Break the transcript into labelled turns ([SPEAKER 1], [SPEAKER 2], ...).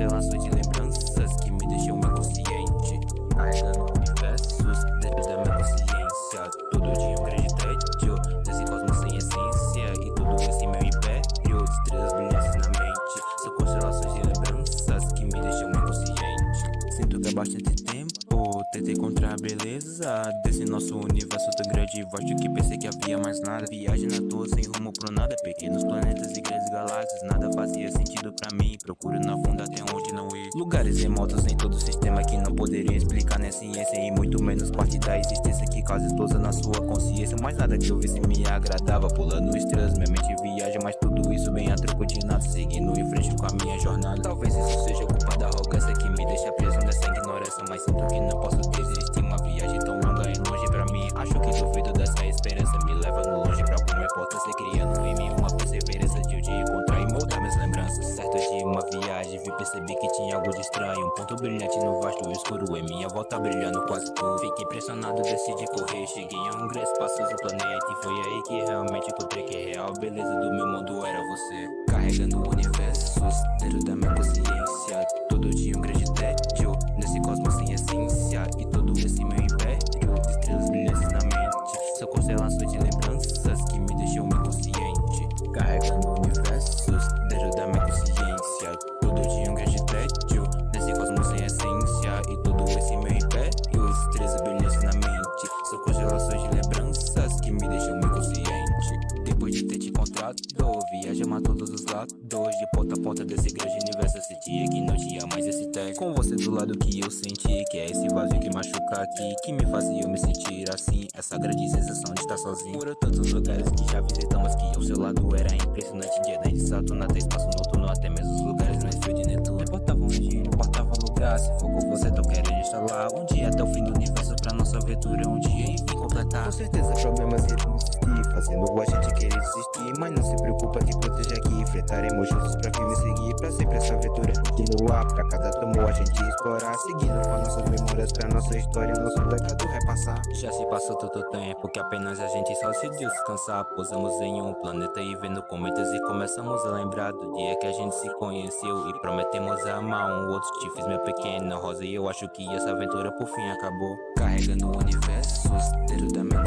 [SPEAKER 1] constelações de lembranças que me deixam inconsciente, carregando universos dentro da minha consciência. Todo dia um grande tédio nesse cosmos sem essência, e todo esse meu império de estrelas brilhantes na mente são constelações de lembranças que me deixam inconsciente. Sinto que há bastante tempo tentei encontrar a beleza desse nosso universo tão grande e vasto que pensei que havia mais nada. Viagem na toa sem rumo pro nada, pequenos planetas e grandes galáxias, nada fazia sentido pra mim. Procuro na funda até onde não ir, lugares remotos em todo o sistema que não poderia explicar nem ciência, e muito menos parte da existência que causa explosão na sua consciência. Mas nada que eu visse me agradava, pulando estrelas minha mente viaja, mas tudo isso bem a troco de nada, seguindo em frente com a minha jornada. Talvez isso seja culpa da arrogância que me deixa preso nessa ignorância, mas sinto que não posso desistir. Uma viagem tão longa e longe pra mim, acho que duvido dessa esperança. Me leva no longe pra alguma importância, criando em mim uma perseverança de um dia encontrar e moldar minhas lembranças. Certo dia uma viagem, vi perceber que tinha algo de estranho, um ponto brilhante no vasto escuro, em minha volta brilhando quase tudo. Fiquei impressionado, decidi correr, cheguei a um grande espaçoso planeta, e foi aí que realmente encontrei que a real beleza do meu mundo era você. Carregando universos dentro da minha consciência, todo dia um grande tédio nesse cosmos sem essência, e todo esse meu império de estrelas brilhantes na mente são constelações de lembranças que me deixam inconsciente. Carregando universos dentro da minha consciência, todo dia um grande tédio nesse cosmos sem essência, e todo esse meu império de estrelas brilhantes na mente são constelações de lembranças que me deixam inconsciente. Depois de ter te encontrado, viajamos a todos os lados, de ponta a ponta desse grande universo. Sentia que não tinha mais esse tédio, com você do lado que eu senti, que é esse vazio que machuca aqui, que me fazia eu me sentir assim, essa grande sensação de estar sozinho. Por tantos lugares que já visitamos, que ao seu lado era impressionante, dia de Saturno até espaço noturno, até mesmo os lugares mais frios de Netuno. Não importava onde, não importava o lugar, se for com você tô querendo estar lá, um dia até o fim do universo pra nossa aventura, um dia enfim completar. Com certeza problemas irão existir, fazendo a gente querer desistir, mas não se preocupa que proteja aqui, enfrentaremos juntos pra firme seguir, pra sempre essa aventura continuar, pra cada tomou a gente explorar, seguindo com nossas memórias pra nossa história e nosso legado repassar. Já se passou tanto tempo que apenas a gente só se descansar, pousamos em um planeta e vendo cometas, e começamos a lembrar do dia que a gente se conheceu e prometemos amar um outro. Te fiz minha pequena rosa e eu acho que essa aventura por fim acabou. Carregando universos dentro da minha